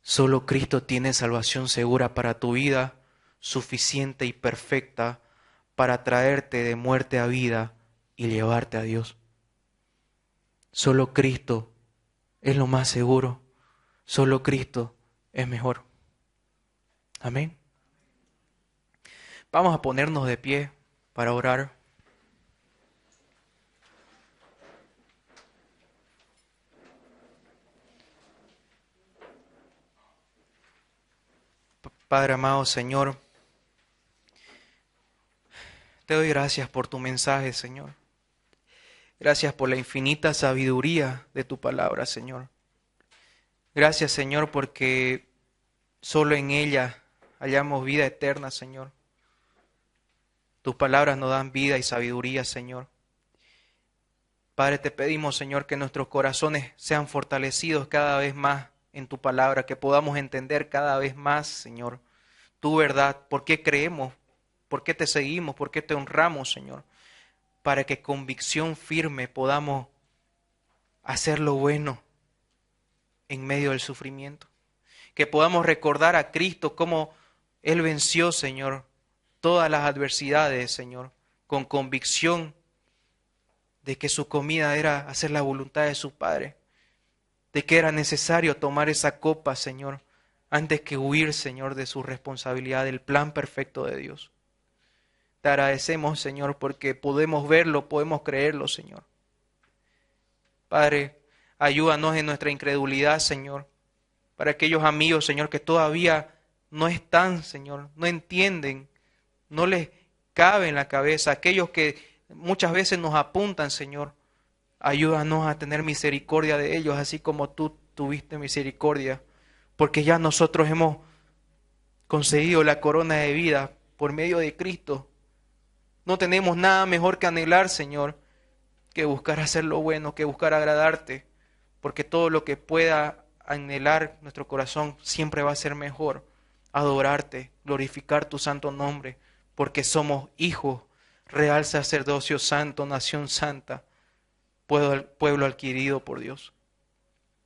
Solo Cristo tiene salvación segura para tu vida, suficiente y perfecta para traerte de muerte a vida y llevarte a Dios. Solo Cristo es lo más seguro. Solo Cristo es mejor. Amén. Vamos a ponernos de pie para orar. Padre amado Señor, te doy gracias por tu mensaje, Señor. Gracias por la infinita sabiduría de tu palabra, Señor. Gracias, Señor, porque solo en ella hallamos vida eterna, Señor. Tus palabras nos dan vida y sabiduría, Señor. Padre, te pedimos, Señor, que nuestros corazones sean fortalecidos cada vez más en tu palabra, que podamos entender cada vez más, Señor, tu verdad, por qué creemos, por qué te seguimos, por qué te honramos, Señor, para que convicción firme podamos hacer lo bueno en medio del sufrimiento, que podamos recordar a Cristo cómo Él venció, Señor, todas las adversidades, Señor, con convicción de que su comida era hacer la voluntad de su Padre, de que era necesario tomar esa copa, Señor, antes que huir, Señor, de su responsabilidad, del plan perfecto de Dios. Te agradecemos, Señor, porque podemos verlo, podemos creerlo, Señor. Padre, ayúdanos en nuestra incredulidad, Señor, para aquellos amigos, Señor, que todavía no están, Señor, no entienden, no les cabe en la cabeza, aquellos que muchas veces nos apuntan, Señor, ayúdanos a tener misericordia de ellos, así como tú tuviste misericordia, porque ya nosotros hemos conseguido la corona de vida por medio de Cristo. No tenemos nada mejor que anhelar, Señor, que buscar hacer lo bueno, que buscar agradarte, porque todo lo que pueda anhelar nuestro corazón siempre va a ser mejor. Adorarte, glorificar tu santo nombre, porque somos hijos, real sacerdocio santo, nación santa, pueblo adquirido por Dios.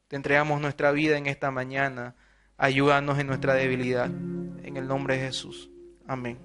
Te entregamos nuestra vida en esta mañana. Ayúdanos en nuestra debilidad. En el nombre de Jesús. Amén.